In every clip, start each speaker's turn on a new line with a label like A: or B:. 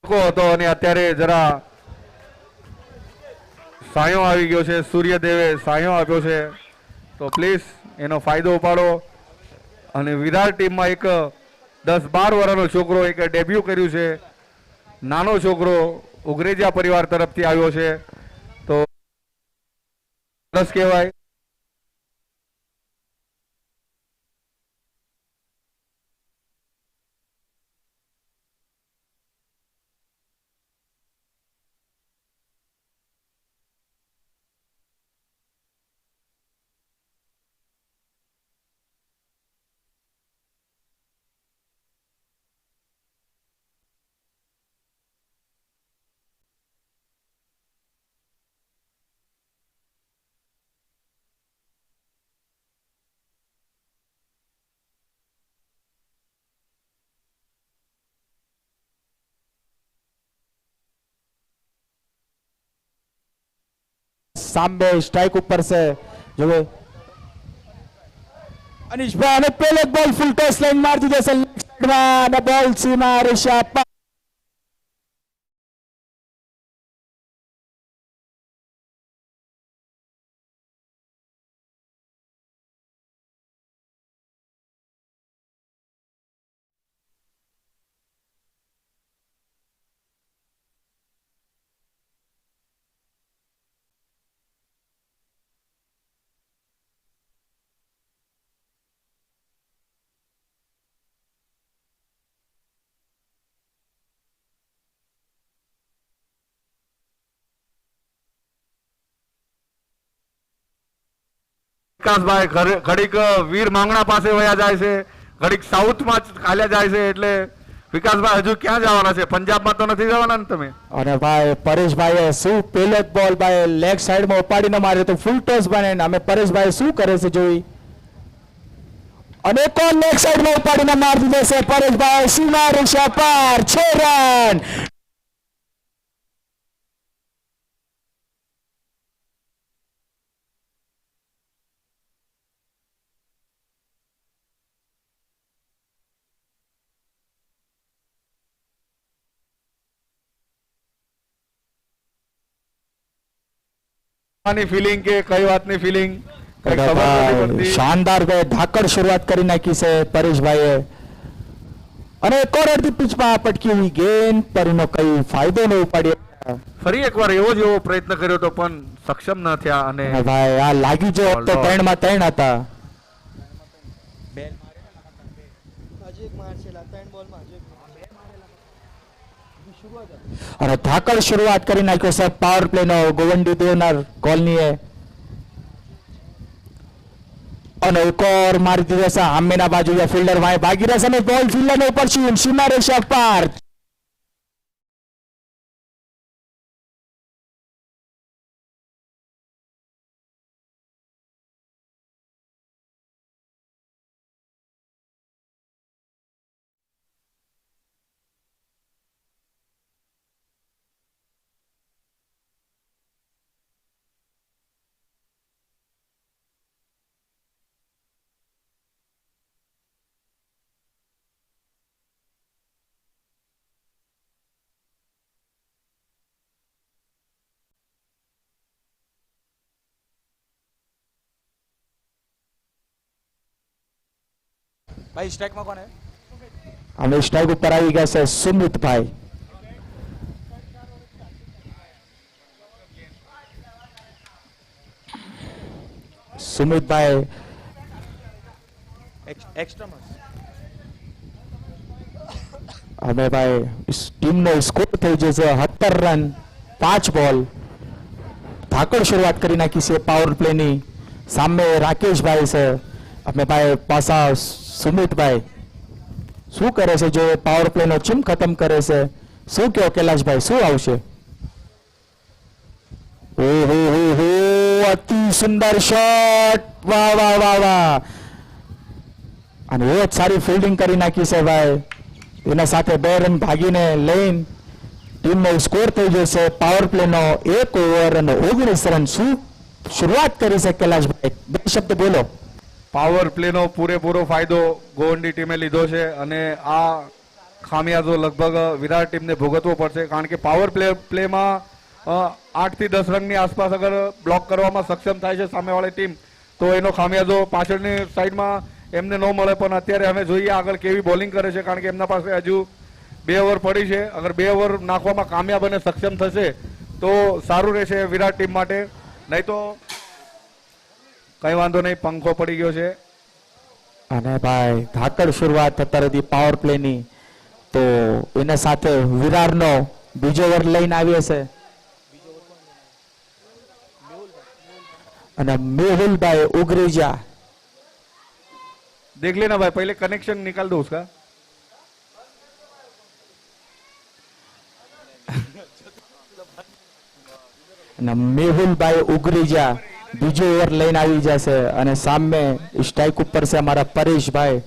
A: હતો અને અત્યારે જરા સાયો આવી ગયો છે, સૂર્યદેવે સાયો આપ્યો છે, તો પ્લીઝ એનો ફાયદો ઉપાડો. અને વિરાટ ટીમમાં એક 10-12 વર્ષનો છોકરો એક ડેબ્યુ કર્યું છે, નાનો છોકરો ઉગરેજા પરિવાર તરફથી આવ્યો છે, તો સરસ કહેવાય.
B: सामने स्ट्राइक ऊपर से जो है अनिश भाई ने पहले बॉल फुल टॉस लाइन मार दी जैसे लेफ्ट में बॉल सीमा ऋषभ
A: વિકાસભાઈ ઘડીક વીર માંગણા પાસે વયા જાય છે, ઘડીક સાઉથમાં ચાલ્યા જાય છે, એટલે વિકાસભાઈ હજુ ક્યાં જવાના છે? પંજાબમાં તો નથી જવાના ને તમે?
B: અને ભાઈ પરેશભાઈએ શું પહેલો જ બોલ ભાઈ લેગ સાઈડમાં ઉપાડીને માર્યો તો ફૂલ ટોસ બને. અમે પરેશભાઈ શું કરે છે જોઈ, અને કોણ લેગ સાઈડમાં ઉપાડીને મારી દીધો છે પરેશભાઈ. સીમા ઋષભ પર 6 રન.
A: ફિલિંગ કે કઈ વાતની ફિલિંગ કઈ ખબર નથી પડતી.
B: શાનદાર ભાઈ ધાકડ શરૂઆત કરી નાખી છે પરેશભાઈએ, અને કોરડથી પીચમાં પટકી હુઈ ગેન્ડ પર એનો કઈ ફાયદો ન ઉપાડ્યો.
A: ફરી એકવાર એવો જ એવો પ્રયત્ન કર્યો તો પણ સક્ષમ ન થયા. અને
B: ભાઈ આ લાગી જો તો 3 માં 3 હતા. અને ધાકડ શરૂઆત કરી નાખ્યો છે પાવર પ્લે નો ગોવંડી દેવનાર કોલનીએ, અને એક ઓર મારી દીધો છે સામેના બાજુ ફિલ્ડર ભાઈ ભાગી રહ્યા છે, અને બોલ ફિલ્ડર ને ઉપર સીમા ઋષભ પર.
C: भाई स्ट्राइक में कौन है?
B: અમે સ્ટ્રાઇક ઉપર આવી ગયા છે સુમિતભાઈ. સુમિતભાઈ
C: एक्स्ट्रा मस
B: અમે ભાઈ ટીમનો સ્કોર થઈ જશે 17 રન 5 બોલ. ધાકડ શરૂઆત કરી નાખી છે પાવર પ્લેની. સામે રાકેશભાઈ છે, અમે ભાઈ પાછા સુમિતભાઈ શું કરે છે જો પાવર પ્લે નો ચીમ ખતમ કરે છે. શું કહો કૈલાશભાઈ, શું આવશે? ઓહો હો હો, અતિ સુંદર શોટ, વાહ વાહ વાહ વાહ. અને એ જ સારી ફિલ્ડિંગ કરી નાખી છે ભાઈ. એના સાથે 2 રન ભાગીને લઈને ટીમનો સ્કોર થઈ જશે પાવર પ્લે નો 1 ઓવર અને 19 રન. શું શરૂઆત કરી છે કૈલાશભાઈ, 2 શબ્દ બોલો.
A: પાવર પ્લેનો પૂરેપૂરો ફાયદો ગોવંડી ટીમે લીધો છે, અને આ ખામિયાજો લગભગ વિરાટ ટીમને ભોગવવો પડશે, કારણ કે પાવર પ્લેમાં 8 થી 10 રનની આસપાસ અગર બ્લોક કરવામાં સક્ષમ થાય છે સામેવાળી ટીમ તો એનો ખામિયાજો પાછળની સાઈડમાં એમને ન મળે. પણ અત્યારે અમે જોઈએ આગળ કેવી બોલિંગ કરે છે, કારણ કે એમના પાસે હજુ 2 ઓવર પડી છે. અગર 2 ઓવર નાખવામાં કામયાબ અને સક્ષમ થશે તો સારું રહેશે વિરાટ ટીમ માટે, નહીં તો કઈ વાંધો નહીં, પંખો પડી ગયો છે.
B: અને ભાઈ ધાકડ શરૂઆત અત્યારે હતી પાવર પ્લે ની, તો એના સાથે વિરારનો બીજો ઓવર લઈને આવ્યો છે અને મેહુલભાઈ ઉગરેજા.
A: देख लेना भाई, पहले कनेक्शन निकाल दो उसका.
B: અને મેહુલભાઈ ઉગરેજા બીજો ઓવર લઈને આવી જશે અને સામે સ્ટ્રાઇક ઉપર છે અમારા પરેશભાઈ.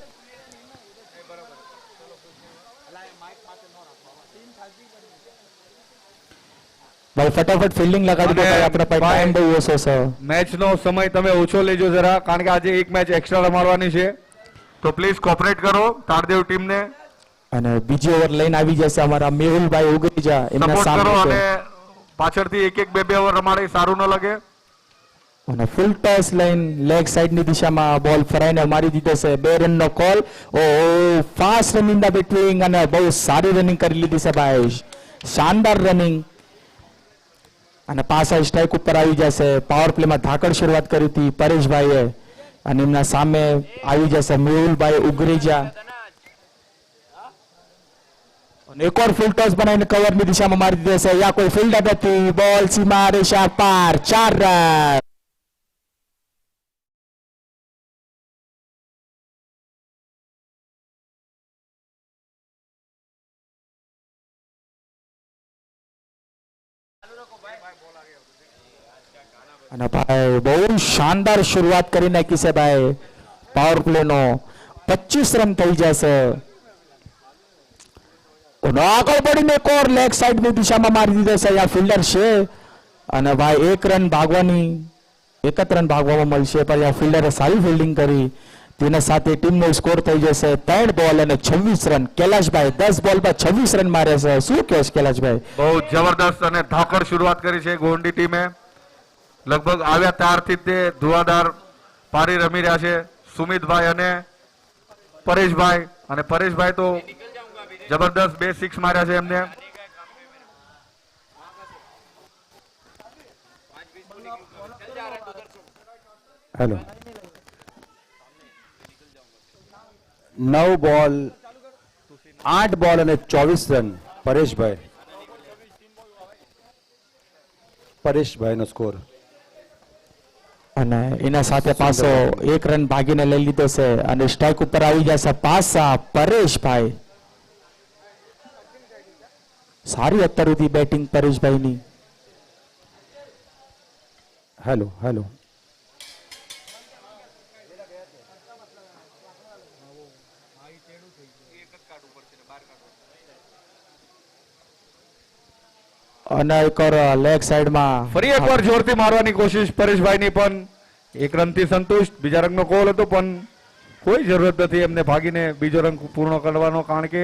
B: ભાઈ ફટાફટ ફિલ્ડિંગ લગાડી દો ભાઈ, આપણે પાસે ટાઈમ બહુ ઓછો છે.
A: મેચનો સમય તમે ઓછો લેજો જરા, કારણ કે આજે એક મેચ એક્સ્ટ્રા રમાડવાની છે, તો પ્લીઝ કોઓપરેટ કરો તારદેવ ટીમને.
B: અને બીજો ઓવર લઈને આવી જશે અમારા મેહુલભાઈ ઉગરેજા, એમના
A: સપોર્ટ કરો
B: સામે
A: અને પાછળથી એક એક બે બે ઓવર રમાડે, સારું ન લાગે.
B: અને full toss line leg side ની દિશામાં બોલ ફરાઈને મારી દીધો છે. 2 રનનો કોલ. ઓ ફાસ્ટ રનિંગ ધ બેટિંગ અને બહુ સારી રનિંગ કરી લીધી છે ભાઈ, શાનદાર રનિંગ. અને પાછા સ્ટ્રાઇક ઉપર આવી જશે. પાવર પ્લેમાં ધાકડ શરૂઆત કરી હતી પરેશભાઈએ અને એમના સામે આવી જશે મેહુલભાઈ ઉગરેજા. અને એક और ફૂલ ટોસ બનાવીને કવરની દિશામાં મારી દીધો છે. યા કોઈ ફિલ્ડર નથી, બોલ સીમા રેખા પાર, 4 રન. અને ભાઈ બહુ શાનદાર શરૂઆત કરી નાખી છે ભાઈ પાવર પ્લે નો. 25 રન થઈ જશે. આગળ પડીને એક ઓર લેગ સાઈડ ની દિશામાં મારી દીધો છે. આ ફિલ્ડર છે અને ભાઈ 1 રન ભાગવાની 1 રન ભાગવામાં મળશે, પણ આ ફિલ્ડરે સારી ફિલ્ડિંગ કરી, તેના સાથે ટીમનો સ્કોર થઈ જશે 3 બોલ અને 26 રન. કૈલાશભાઈ 10 બોલમાં 26 રન મારે છે, શું કહો છો કૈલાશભાઈ?
A: બહુ જબરદસ્ત અને ધાકડ શરૂઆત કરી છે ગોંડી ટીમે. લગભગ આવ્યા ત્યારથી તે ધુઆધાર પારી રમી રહ્યા છે સુમિતભાઈ અને પરેશભાઈ. અને પરેશભાઈ તો જબરદસ્ત 2 સિક્સ માર્યા છે એમને.
D: હેલો 9 બોલ 8 બોલ અને 24 રન પરેશભાઈનો સ્કોર.
B: અને એના સાથે પાછો 1 રન ભાગીને લઈ લીધો છે અને સ્ટ્રાઇક ઉપર આવી જશે પાછા પરેશભાઈ. સારી અત્યાર સુધી બેટિંગ પરેશભાઈની.
D: હેલો
B: અને એક લેગ સાઈડમાં
A: ફરી એકવાર જોરથી મારવાની કોશિશ પરેશભાઈની, પણ 1 રનથી સંતુષ્ટ. બીજા રનનો કોલ હતો પણ કોઈ જરૂરત નથી એમને ભાગીને બીજો રન પૂર્ણ કરવાનો, કારણ કે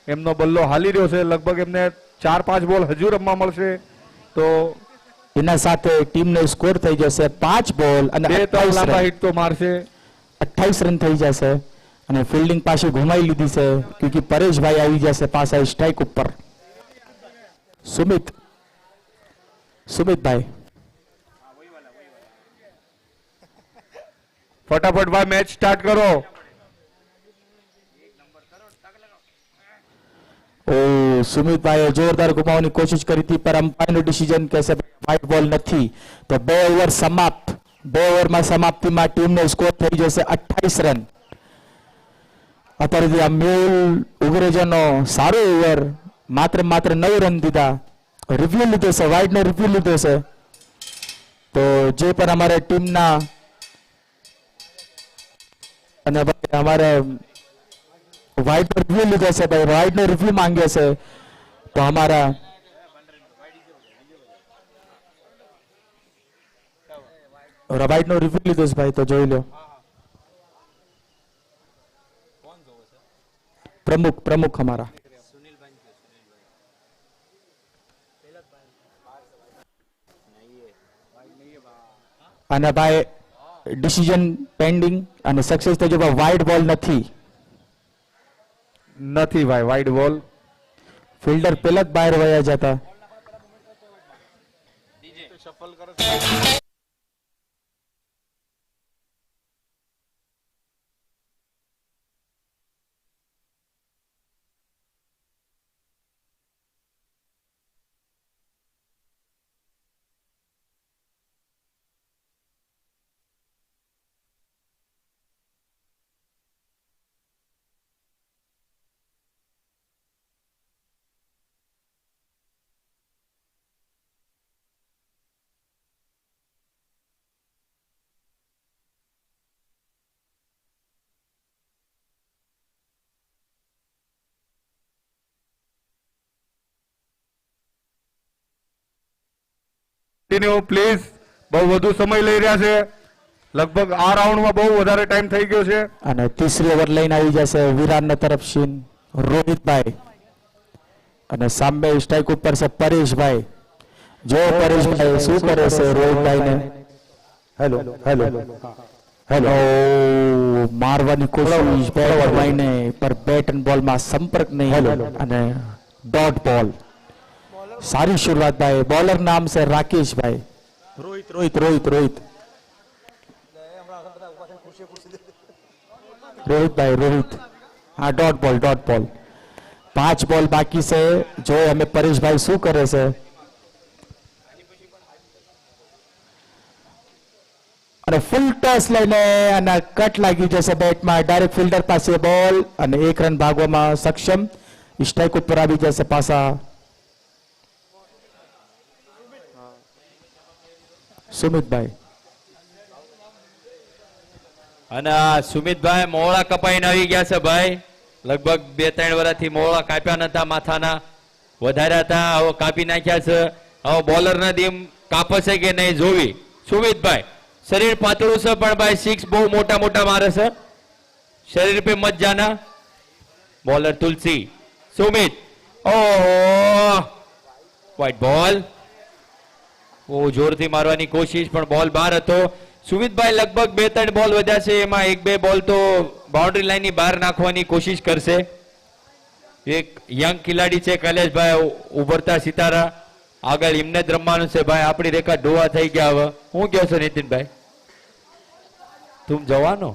A: એમનો બલ્લો હાલી રહ્યો છે. લગભગ એમને 4-5 બોલ હજુ રમવા મળશે, તો
B: એના સાથે ટીમનો સ્કોર થઈ જશે 5 બોલ અને
A: 2-3 લાંબા હિટ તો મારશે.
B: 28 રન થઈ જશે. અને ફિલ્ડિંગ પાછી ઘુમાઈ લીધી છે, ક્યોંકि પરેશભાઈ આવી જશે પાછા સ્ટ્રાઇક ઉપર. સુમિતભાઈ
A: ફટાફટ ભાઈ મેચ સ્ટાર્ટ કરો.
B: સુમિતભાઈએ જોરદાર ગુમાવવાની કોશિશ કરી હતી, પર અમ્પાયરનું ડિસિઝન કહેશે વ્હાઇટ બોલ નથી, તો 2 ઓવર સમાપ્ત. 2 ઓવરમાં સમાપ્તિમાં ટીમનો સ્કોર થઈ જશે 28 રન. અત્યારે આ મેહુલ ઉગરેજાનો સારો ઓવર, માત્ર 9 રન દીધા. રિવ્યુ લીધો છે, વાઇડ નો રિવ્યુ લીધો છે, તો જે પણ અમારે ટીમના અને ભાઈ અમારે વાઇડ નો રિવ્યુ લીધો છે, ભાઈ વાઇડ નો રિવ્યુ માંગ્યો છે, તો અમારા વાઇડ નો રિવ્યુ લીધો છે ભાઈ, તો જોઈ લો. પ્રમુખ અમારા અને ભાઈ ડિસિઝન પેન્ડિંગ અને સક્સેસ થઈ ગયો વાઇડ બોલ નથી.
A: નથી ભાઈ વાઇડ બોલ.
B: ફિલ્ડર પેલા જ બહાર વયા જતા.
A: પ્લીઝ બહુ વધુ સમય લઈ રહ્યા છે. લગભગ આ રાઉન્ડમાં બહુ વધારે ટાઈમ થઈ ગયો છે.
B: અને ત્રીસરી ઓવર લઈને આવી જશે વિરાટના તરફ સીન રોહિતભાઈ અને સામે સ્ટ્રાઇક ઉપર છે પરેશભાઈ. જો પરેશભાઈ શું કરે છે રોહિતભાઈને
D: હેલો હેલો હેલો
B: મારવાની કોશિશ પરેશભાઈને પર બેટ એન્ડ બોલમાં સંપર્ક નહીં અને ડોટ બોલ. સારી શરૂઆત ભાઈ. બોલર નામ છે રાકેશભાઈ. રોહિત રોહિત રોહિત રોહિત રોહિતભાઈ રોહિત. હા ડોટ બોલ ડોટ બોલ. 5 બોલ બાકી છે. જો અમે પરેશભાઈ શું કરે છે. અને ફૂલ ટોસ લઈને અને કટ લાગી જશે બેટમાં. ડાયરેક્ટ ફિલ્ડર પાસે બોલ અને 1 રન ભાગવામાં સક્ષમ. સ્ટ્રાઇક ઉપર આવી જશે પાછા સુમિતભાઈ.
E: અને આ સુમિતભાઈ મોળા કપાઈને આવી ગયા છે ભાઈ. લગભગ 2-3 વર્ષથી મોળા કાપ્યા નતા માથાના, વધાર્યા હતા, હવે કાપી નાખ્યા છે. હવે બોલરના દીમ કાપશે કે નહીં જોવી. સુમિતભાઈ શરીર પાતળું છે પણ ભાઈ 6 બહુ મોટા મોટા મારે છે. શરીર पे मत जाना. બોલર તુલસી. સુમિત ઓહો વ્હાઈટ બોલ. બહુ જોરથી મારવાની કોશિશ પણ બોલ બહાર હતો. સુમિતભાઈ લગભગ 2-3 બોલ વધ્યા છે, એમાં 1-2 બોલ તો બાઉન્ડ્રી લાઈનની બહાર નાખવાની કોશિશ કરશે. એક યંગ ખેલાડી છે કૈલેશભાઈ, ઉભરતા સિતારા. આગળ એમને જ રમવાનું છે ભાઈ. આપણી રેખા ઢોવા થઈ ગયા. હવે હું કહો છો નીતિનભાઈ? તુમ જવાનો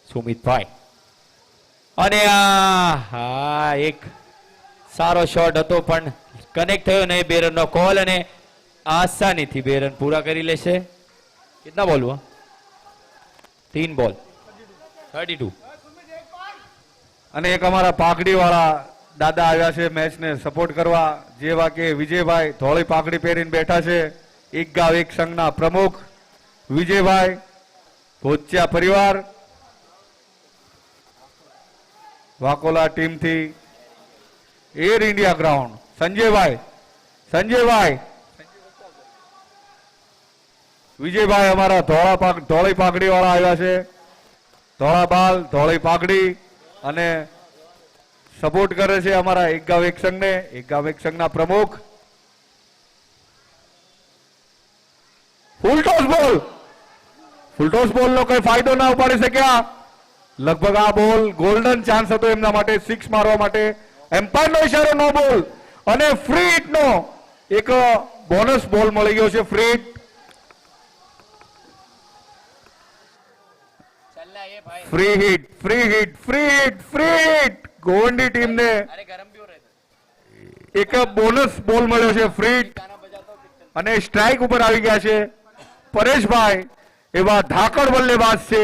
E: સુમિતભાઈ. અને હા એક સારો શોટ હતો પણ કનેક્ટ થયો નહીં. 2 રનનો કોલ અને આસાનીથી 2 રન પૂરા કરી લેશે. कितना बॉल हुआ? 3 बॉल 32.
A: અને એક અમારા પાઘડી વાળા દાદા આવ્યા છે મેચને સપોર્ટ કરવા, જેવા કે વિજયભાઈ ધોળી પાઘડી પહેરીને બેઠા છે. એક ગાવ એક સંઘના પ્રમુખ વિજયભાઈ ભોજિયા પરિવાર, વાકોલા ટીમથી એર ઇન્ડિયા ગ્રાઉન્ડ. સંજયભાઈ વિજયભાઈ અમારા ધોળી પાઘડી વાળા આવ્યા છે. ધોળા બાલ ધોળી પાઘડી અને સપોર્ટ કરે છે અમારા એક ગાવ એક સંઘને. એક ગાવ એક સંઘના પ્રમુખ. ફૂલટોસ બોલ નો કઈ ફાયદો ના ઉપાડી શક્યા. લગભગ આ બોલ ગોલ્ડન ચાન્સ હતો એમના માટે 6 મારવા માટે. એમ્પાયર નો ઇશારો નો બોલ અને ફ્રી હિટ નો એક બોનસ બોલ મળી ગયો છે. ફ્રી હિટ ગોવંડી ટીમને એક બોનસ બોલ મળ્યો છે. ફ્રી હિટ અને સ્ટ્રાઇક ઉપર આવી ગયા છે પરેશભાઈ. એવા ધાકડ બલ્લેબાજ છે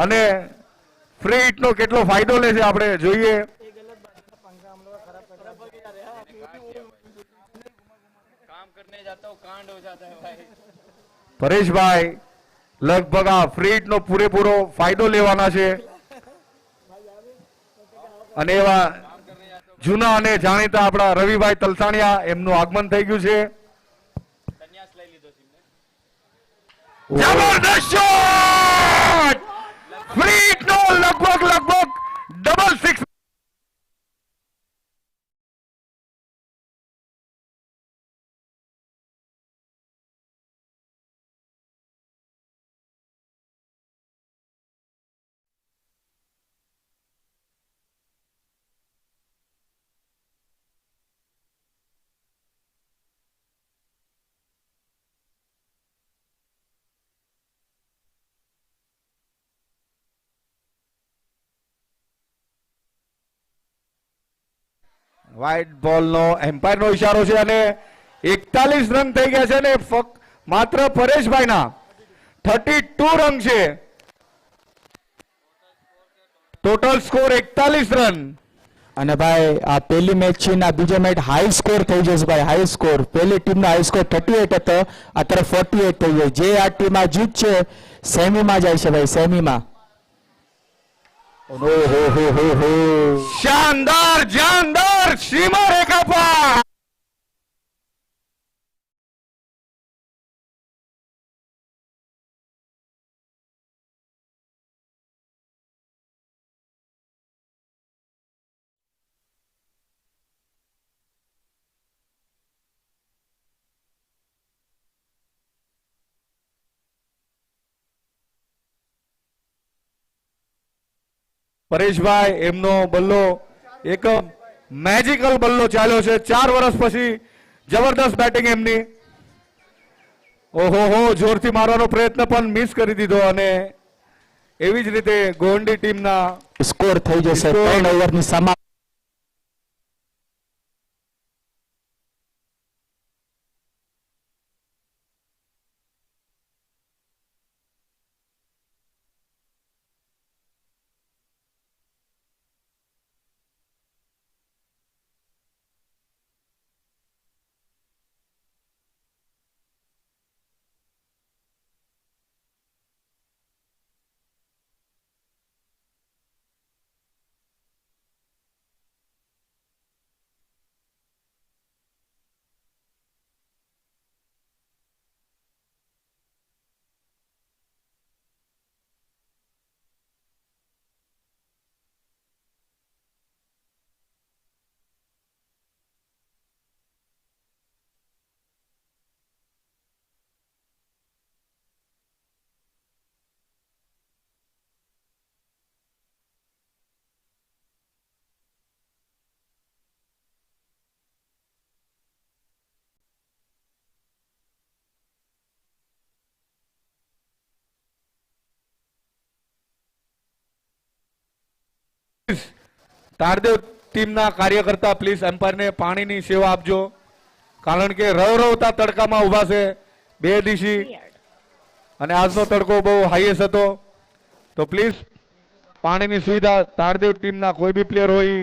A: અને ફ્રી હિટ નો કેટલો ફાયદો લે છે આપણે જોઈએ. પરેશભાઈ લગભગ આ ફ્રી હિટ નો પૂરેપૂરો ફાયદો લેવાના છે. અને એવા જૂના અને જાણીતા આપણા રવિભાઈ તલસાણિયા, એમનું આગમન થઈ ગયું છે. જબરદસ્ત શોટ! ફ્રી હિટ નો લગભગ ડબલ 6 વ્હાઈટ બોલનો એમ્પાયરનો ઇશારો છે અને 41 રન થઈ ગયા છે અને માત્ર પરેશભાઈના 32 રન છે. Total score 41 run.
B: અને ભાઈ આ પહેલી મેચ છે ને આ બીજો મેચ હાઈ સ્કોર થઈ જશે ભાઈ, હાઈ સ્કોર. પહેલી ટીમનો હાઈ સ્કોર 38 હતો, અત્યારે 48 થઈ જાય. જે આ ટીમ આ જીતશે સેમીમાં જાય છે ભાઈ, સેમીમાં.
A: શાનદાર જાનદાર સીમા રેખા પર. પરેશભાઈ એમનો બલ્લો એક મેજિકલ બલ્લો ચાલ્યો છે 4 વર્ષ પછી. જબરદસ્ત બેટિંગ એમની. ઓહો જોરથી મારવાનો પ્રયત્ન પણ મિસ કરી દીધો અને એવી જ રીતે ગોંડી ટીમના
B: સ્કોર થઈ જશે 3 ઓવરની સમાપ્ત.
A: તારદેવ ટીમના કાર્યકર્તા પ્લીઝ એમ્પાયરને પાણીની સેવા આપજો, કારણ કે રવરવતા તડકામાં ઊભા છે 2 દિવસી અને આજનો તડકો બહુ હાઈએસ્ટ હતો. તો પ્લીઝ પાણીની સુવિધા તારદેવ ટીમના કોઈ બી પ્લેયર હોય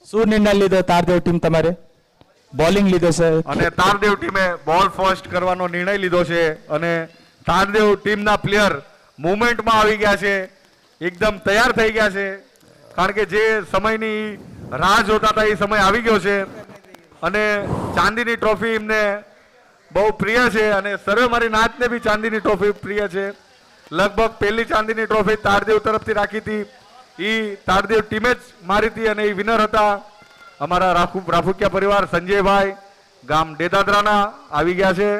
B: શું નિર્ણય લીધો તારદેવ ટીમ તમારે? બોલિંગ લીધો છે.
A: અને તારદેવ ટીમે બોલ ફર્સ્ટ કરવાનો નિર્ણય લીધો છે અને તારદેવ ટીમના પ્લેયર મુવમેન્ટમાં આવી ગયા છે, એકદમ તૈયાર થઈ ગયા છે, કારણ કે જે સમયની રાહ જોતા હતા એ સમય આવી ગયો છે અને ચાંદીની ટ્રોફી એમને બહુ પ્રિય છે અને સર્વે મારી નાચને બી ચાંદીની ટ્રોફી પ્રિય છે. લગભગ પહેલી ચાંદીની ટ્રોફી તારદેવ તરફથી રાખી હતી, એ તારદેવ ટીમે જ મારી હતી અને એ વિનર હતા અમારા રાફુકિયા પરિવાર સંજયભાઈ ગામ ડેદાદરાના આવી ગયા છે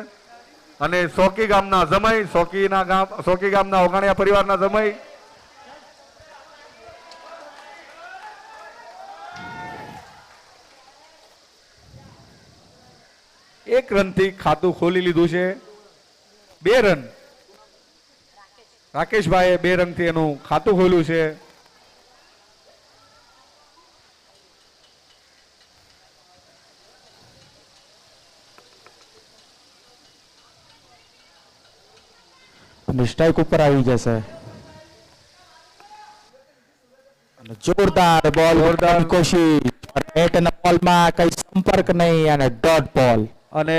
A: અને સોકી ગામના જમઈ, સોકી ગામના ઓગાણિયા પરિવારના જમઈ. એક રનથી ખાતું ખોલી લીધું છે. 2 રન રાકેશભાઈએ 2 રનથી એનું ખાતું ખોલ્યું છે.
B: અને સ્ટ્રાઇક ઉપર આવી જશે અને જોરદાર બોલ, જોરદાર કોશિશ, બેટ અને બોલમાં કઈ સંપર્ક નહીં અને ડોટ બોલ.
A: અને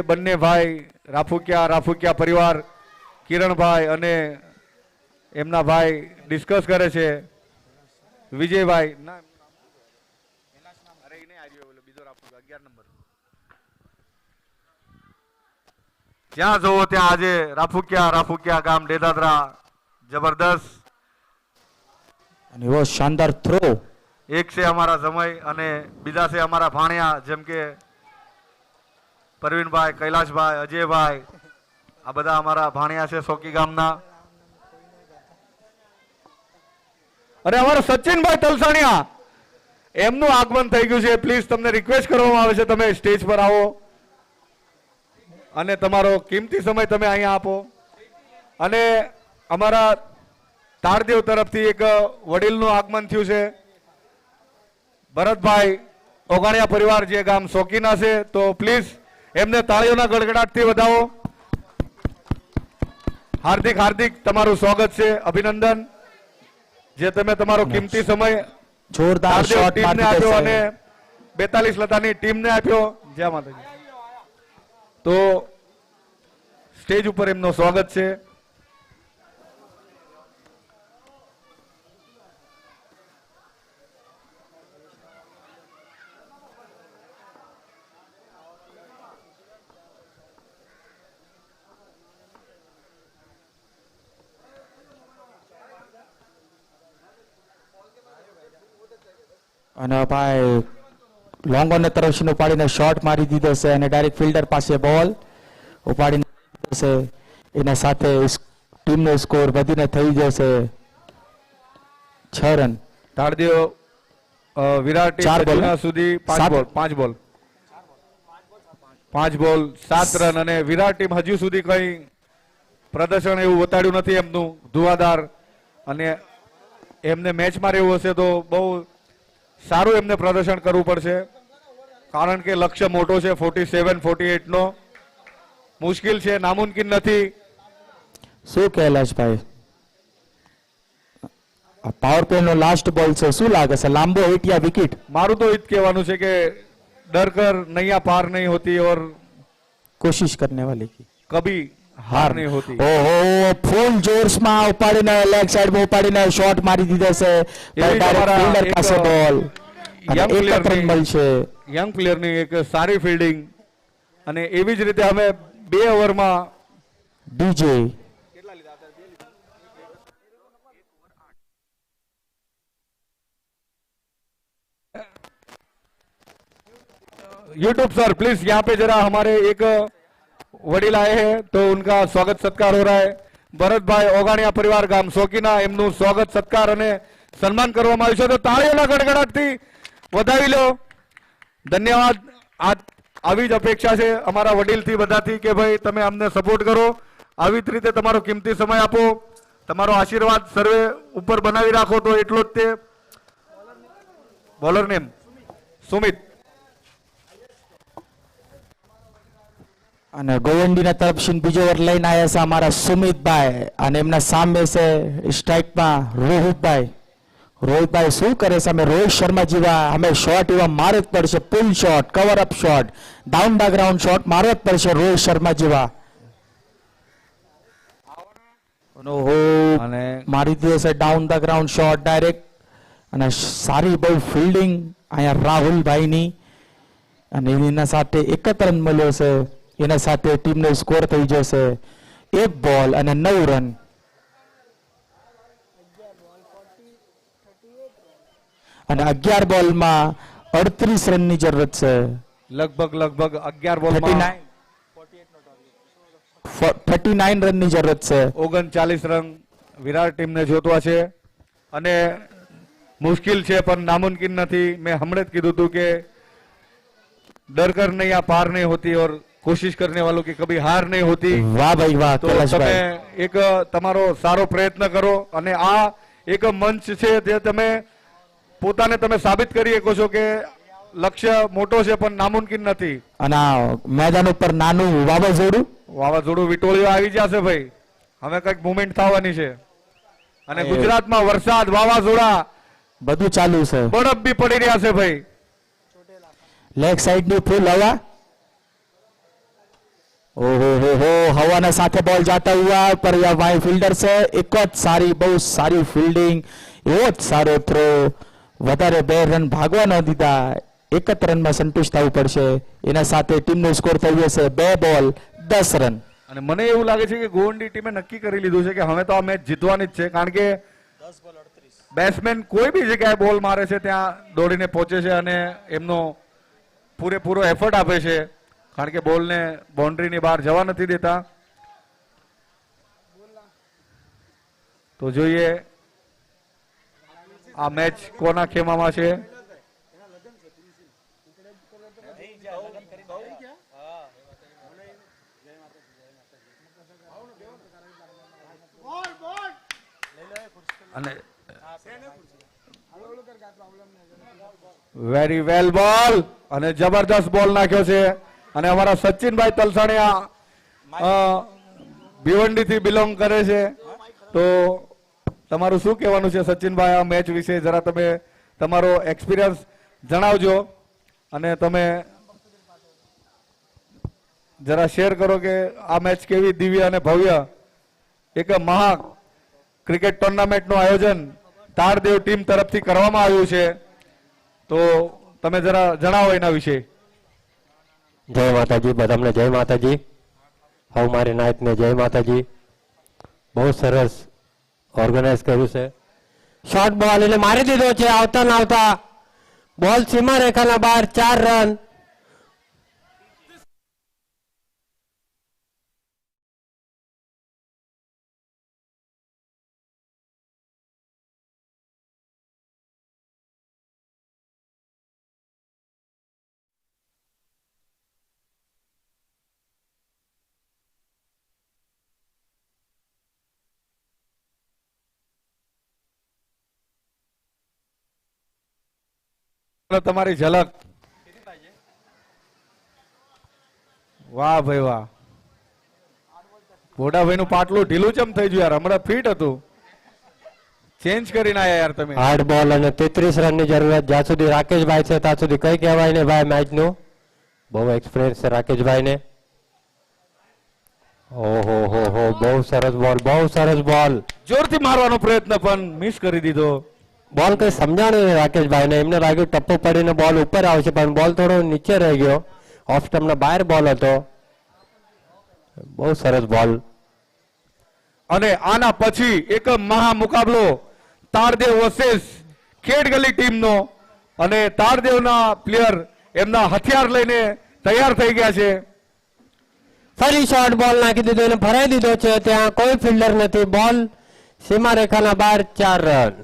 A: બંને ભાઈ રાફુકિયા પરિવાર કિરણભાઈ અને એમના ભાઈ ડિસ્કસ કરે છે. વિજયભાઈ જ્યાં જોવો ત્યાં આજે રાફુકિયા ગામ ડેદાદરા જબરદસ્ત.
B: અને એવો શાનદાર થ્રો.
A: એક છે અમારા જમઈ અને બીજા છે અમારા ભાણિયા, જેમ કે પરવીનભાઈ, કૈલાશભાઈ, અજયભાઈ, આ બધા અમારા ભાણિયા છે સોકી ગામના. અને અમારા સચિનભાઈ તલસાણિયા, એમનું આગમન થઈ ગયું છે. પ્લીઝ તમને રિક્વેસ્ટ કરવામાં આવે છે તમે સ્ટેજ પર આવો અને તમારો કિંમતી સમય તમે અહીંયા આપો. અને અમારા તારદેવ તરફથી એક વડીલનું આગમન થયું છે, ભરતભાઈ ઓગાણિયા પરિવાર, જે ગામ સોકીના છે. તો પ્લીઝ એમને તાળીઓના ગડગડાટથી વધાવો. હાર્દિક તમારું સ્વાગત છે, અભિનંદન, જે તમે તમારો કિંમતી સમય
B: જોરદાર શોટ
A: ટીમને આપ્યો અને 42 લતાની ટીમને આપ્યો. જય માતાજી. તો સ્ટેજ ઉપર એમનું સ્વાગત છે.
B: અને ભાઈ લોંગ ઓન તરફથી ઉપાડીને શોટ મારી દીધો છે અને ડાયરેક્ટ ફિલ્ડર પાસે બોલ ઉપાડીને છે. એના સાથે ટીમનો સ્કોર વધીને થઈ જશે 6 રન.
A: તારદેવ વિરાટ
B: 4 બોલ
A: સુધી 5 બોલ 7 રન અને વિરાટ ટીમ હજુ સુધી કઈ પ્રદર્શન એવું બતાડ્યું નથી એમનું ધુવાદાર. અને એમને મેચમાં રહેવું હશે તો બહુ સારું એમને પ્રદર્શન કરવું પડશે, કારણ કે લક્ષ્ય મોટો છે 47-48 નો. મુશ્કેલ છે, નામુમકિન નથી.
B: શું કૈલાશભાઈ, પાવર પ્લે નો લાસ્ટ બોલ છે, શું લાગે છે લાંબો હિટ યા વિકેટ?
A: મારું તો એ જ કહેવાનું છે કે ડર કર નૈયા પાર નહીં હોતી और
B: કોશિશ કરને વાલી કી
A: કભી હાર નહીં હોતી.
B: ઓહો, ફૂલ જોશમાં ઉપાડીને લેગ સાઈડમાં ઉપાડીને શોટ મારી દીધો છે. ફિલ્ડર પાસે બોલ અને એક રન મળશે.
A: યંગ પ્લેયરની એક સારી ફિલ્ડિંગ અને એવી જ રીતે અમે 2 ઓવરમાં
B: ડીજે
A: यूट्यूब सर प्लीज यहाँ पे जरा हमारे एक वडील आए हैं तो उनका स्वागत सत्कार हो रहा है. भरत भाई ओगाणिया परिवार गाम सोकीना, एमનું સ્વાગત સત્કાર અને સન્માન કરવામાં આવ્યું છે. તો તાળીઓના ગડગડાટથી વધાવી લો. ધન્યવાદ. આવી જ અપેક્ષા છે અમારા વડીલથી બધાથી કે ભાઈ તમે અમને સપોર્ટ કરો, આવી જ રીતે તમારો કિંમતી સમય આપો, તમારો આશીર્વાદ સર્વે ઉપર બનાવી રાખો. તો એટલો જ તે બોલર નેમ સુમિત
B: અને ગોવંડીના તરફથી બીજો ઓવર લઈને આવ્યા છે અમારા સુમિતભાઈ અને એમના સામે છે સ્ટ્રાઇકમાં રોહિતભાઈ. રોહિતભાઈ શું કરે છે? અમે રોહિત શર્મા જેવા અમે શોટ એવા મારવા જ પડશે. Pull shot, cover up shot, down the ground shot મારવા જ પડશે રોહિત શર્મા જેવા. ઓહો,
A: અને
B: મારી દીધો છે down the ground shot direct. અને સારી બહુ ફિલ્ડિંગ અહીંયા રાહુલભાઈની. અને એના સાથે એક જ રન મળ્યો છે. એના સાથે ટીમનો સ્કોર થઈ જશે 1 બોલ અને 9 રન. અને 11 બોલમાં 38 રનની જરૂરત છે.
A: લગભગ 11 બોલમાં
B: 39 રનની જરૂરત છે.
A: 39 રન વિરાટ ટીમને જોતવા છે. અને મુશ્કેલ છે પણ નાमुमकिन નથી. મેં હમણાં જ કીધું હતું કે डर कर नहीं या पार नहीं होती और कोशिश करने वालों की कभी हार नहीं होती.
B: વાહ ભાઈ વાહ
A: તો તમે
B: કૈલાશભાઈ.
A: એક તમારો સારો પ્રયત્ન કરો અને આ એક મંચ છે જે તમે પોતાને તમે સાબિત કરી શકો છો કે લક્ષ્ય મોટો છે પણ નાमुमकिन નથી.
B: અને આ મેદાન ઉપર નાનું વાવાઝોડું.
A: વાવાઝોડું વિટોળીઓ આવી જશે ભાઈ. હવે કઈક મુવમેન્ટ થવાની છે. અને ગુજરાતમાં વરસાદ, વાવાઝોડા,
B: બધું ચાલુ છે.
A: બરફ બી પડી રહ્યા છે ભાઈ.
B: લેગ સાઈડની ફૂલ હવા. ઓહો હો હો, હવાના સાથે બોલ જાતા હુઆ પર યા વાઈ ફિલ્ડર છે. એક જ સારી, બહુ સારી ફિલ્ડિંગ, એવો જ સારો થ્રો. વધારે 2 રન ભાગવા ન દીધા. 1 જ રનમાં સંતુષ્ટ થવું પડશે. એના સાથે ટીમનો સ્કોર થઈ જશે 2 બોલ 10 રન.
A: અને મને એવું લાગે છે કે ગોવંડી ટીમે નક્કી કરી લીધું છે કે હવે તો આ મેચ જીતવાની જ છે. કારણ કે બેટ્સમેન કોઈ બી જગ્યાએ બોલ મારે છે ત્યાં દોડીને પહોંચે છે અને એમનો પૂરેપૂરો એફર્ટ આપે છે. કારણ કે બોલને બાઉન્ડ્રીની બહાર જવા નથી દેતા. તો જોઈએ આ મેચ કોના ખેમામાં છે. અને વેરી વેલ બોલ અને જબરદસ્ત બોલ નાખ્યો છે. અને અમારા સચિનભાઈ તલસાણિયા ભિવંડી થી બિલોંગ કરે છે. તો તમારું શું કહેવાનું છે સચિનભાઈ આ મેચ વિશે? જરા તમે તમારો એક્સપિરિયન્સ જણાવજો અને તમે જરા શેર કરો કે આ મેચ કેવી દિવ્ય અને ભવ્ય એક મહા ક્રિકેટ ટુર્નામેન્ટનું આયોજન તારદેવ ટીમ તરફથી કરવામાં આવ્યું છે. તો તમે જરા જણાવો એના વિશે.
D: જય માતાજી, બધાને જય માતાજી. હવે મારી નાયકને જય માતાજી. બહુ સરસ ઓર્ગેનાઇઝ કર્યું છે. શોર્ટ બોલ એટલે મારી દીધો છે. આવતા ને આવતા બોલ સીમા રેખાના બહાર 4 રન.
A: તમારી ઝલક. વાહ ભાઈ વાહ. ભોડાભાઈ નું પાટલું ઢીલું ચમ થઈ ગયું યાર. હમણાં ફિટ હતું, ચેન્જ કરીને આયા યાર તમે.
D: હાર્ડ બોલ અને 33 રનની જરૂરત. જ્યાં સુધી રાકેશભાઈ છે ત્યાં સુધી કઈ કહેવાય ને ભાઈ મેચનું. બહુ એક્સપિરિયન્સ છે રાકેશભાઈને. ઓહો હો હો, બહુ સરસ બોલ, બહુ સરસ બોલ.
A: જોરથી મારવાનો પ્રયત્ન પણ મિસ કરી દીધો.
D: બોલ કઈ સમજાણું નહીં રાકેશભાઈને. એમને લાગ્યું ટપ્પો પડીને બોલ ઉપર આવશે પણ બોલ થોડો નીચે રહી ગયો. ઓફ સ્ટમ્પના બહાર બોલ હતો. બહુ સરસ બોલ.
A: અને આના પછી એક મહા મુકાબલો તારદેવ વર્સેસ ખેડગલી ટીમનો. અને તારદેવના પ્લેયર એમના હથિયાર લઈને તૈયાર થઈ ગયા છે.
D: ફરી શોર્ટ બોલ નાખી દીધો અને ભરાઈ દીધો છે. ત્યાં કોઈ ફિલ્ડર નથી. બોલ સીમા રેખાના બહાર 4 રન.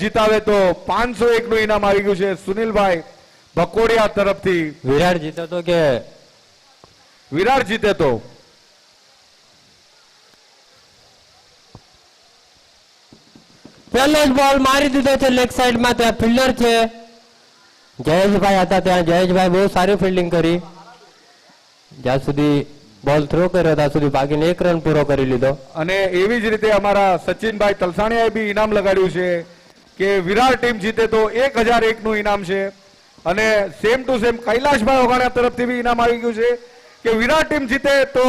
A: જીતાવે તો 501 નું ઇનામ આવી ગયું છે સુનિલભાઈ ભકોડિયા તરફથી.
D: વિરાટ જીતો તો કે
A: વિરાટ જીતે તો
D: પહેલો જ બોલ મારી દીધો છે લેગ સાઈડમાં. ત્યાં ફિલ્ડર છે જયેશભાઈ હતા, ત્યાં જયેશભાઈ બહુ સારી ફિલ્ડિંગ કરી. જ્યાં સુધી બોલ થ્રો કર્યો ત્યાં સુધી ભાગીને 1 રન પૂરો કરી લીધો.
A: અને એવી જ રીતે અમારા સચિનભાઈ તલસાણીયાએ બી ઇનામ લગાડ્યું છે કે વિરાટ ટીમ જીતે તો 1001 નું ઇનામ છે. અને સેમ ટુ સેમ કૈલાશભાઈ ઓગાણિયા તરફથી બી ઇનામ આવી ગયું છે કે વિરાટ ટીમ જીતે તો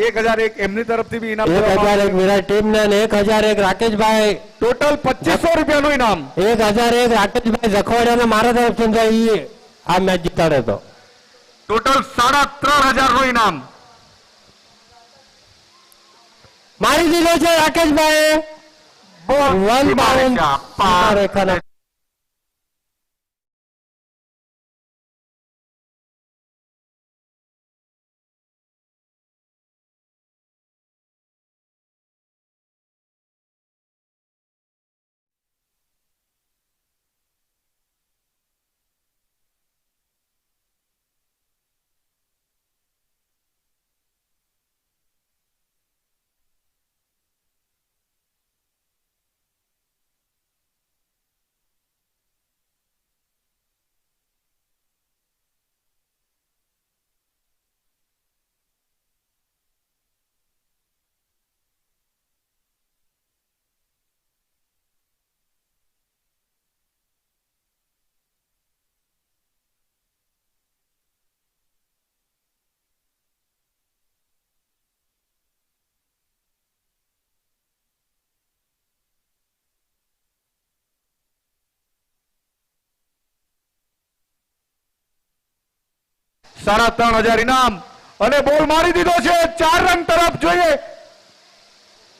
A: 1001 એમની તરફથી બી ઇનામ
D: 1001 વિરાટ ટીમ ને અને 1001 રાકેશભાઈ.
A: ટોટલ 2500 રૂપિયાનું ઇનામ.
D: 1001 રાકેશભાઈ જખવાડિયા મારા તરફથી જાય આ મેચ જીતાડે તો.
A: ટોટલ 3500 નું ઇનામ.
D: મારી દીધો છે રાકેશભાઈ. વન બાઉન્ડ રેખાના
A: $3,500 ઇનામ. અને બોલ મારી દીધો છે 4 રન તરફ જોઈએ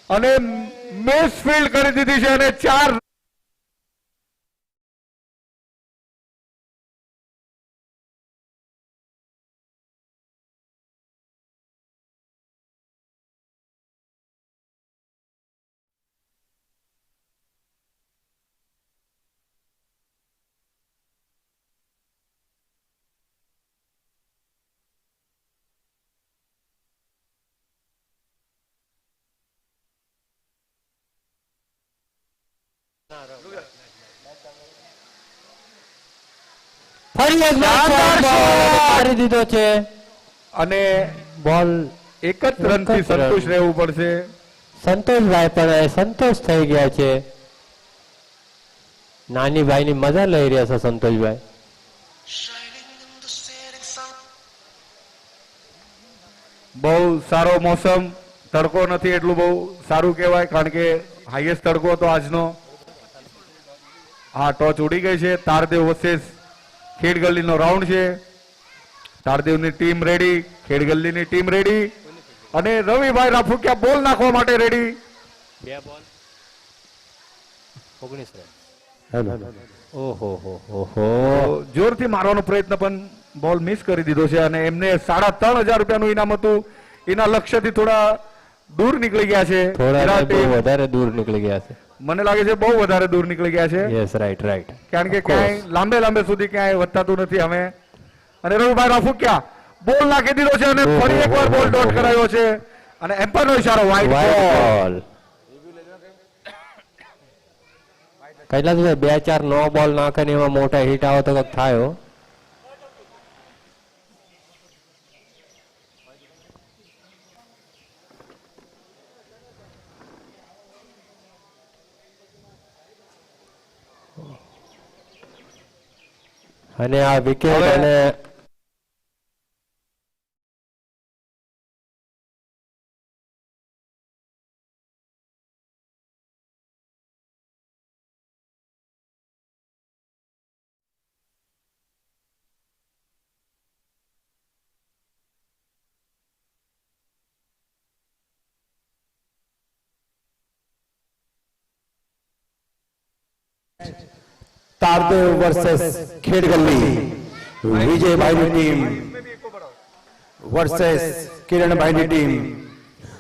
A: અને મિસ ફિલ્ડ કરી દીધી છે અને 4
D: ફરી એક મારી દીધો છે
A: અને
D: બોલ.
A: એક જ રનથી સંતોષ રહેવું પડશે.
D: સંતોષભાઈ પણ સંતોષ થઈ ગયા છે. નાની ભાઈની મજા લઈ રહ્યા છે સંતોષભાઈ.
A: બહુ સારો મોસમ, તડકો નથી એટલું બહુ સારું કહેવાય કારણ કે હાઈએસ્ટ તડકો હતો આજનો. હા, ટોચ ઉડી ગઈ છે. તારદેવ વર્સેસ ખેડગલ્લીનો રાઉન્ડ છે. તારદેવની ટીમ રેડી, ખેડગલ્લીની ટીમ રેડી અને રવિભાઈ રાફુકિયા બોલ નાખવા માટે રેડી.
D: 2 બોલ 19 રન. ઓહો હો હો હો.
A: જોરથી મારવાનો પ્રયત્ન પણ બોલ મિસ કરી દીધો છે અને એમને 3,500 રૂપિયાનું ઇનામ હતું. એના લક્ષ્યથી થોડા દૂર નીકળી ગયા છે.
D: થોડા વધારે દૂર નીકળી ગયા છે.
A: મને લાગે છે બહુ વધારે દૂર નીકળી ગયા છે.
D: Yes, right right.
A: કારણ કે ક્યાંય લાંબે સુધી ક્યાંય વધતાતું નથી અમે. અને રવિભાઈ રાફુકિયા બોલ નાખી દીધો છે અને ફરી એકવાર બોલ ડોટ કરાયો છે અને એમ્પાયરનો ઇશારો વાઇડ
D: બોલ. કૈલાસભાઈ 2-4 નો બોલ નાખે ને એમાં મોટા હિટ આવે તો કંઈક થાય હો. અને આ વિકેટ અને
B: તારદેવ વર્સેસ ખેડગલ્લી. વિજયભાઈની ટીમ વર્સેસ કિરણભાઈની ટીમ.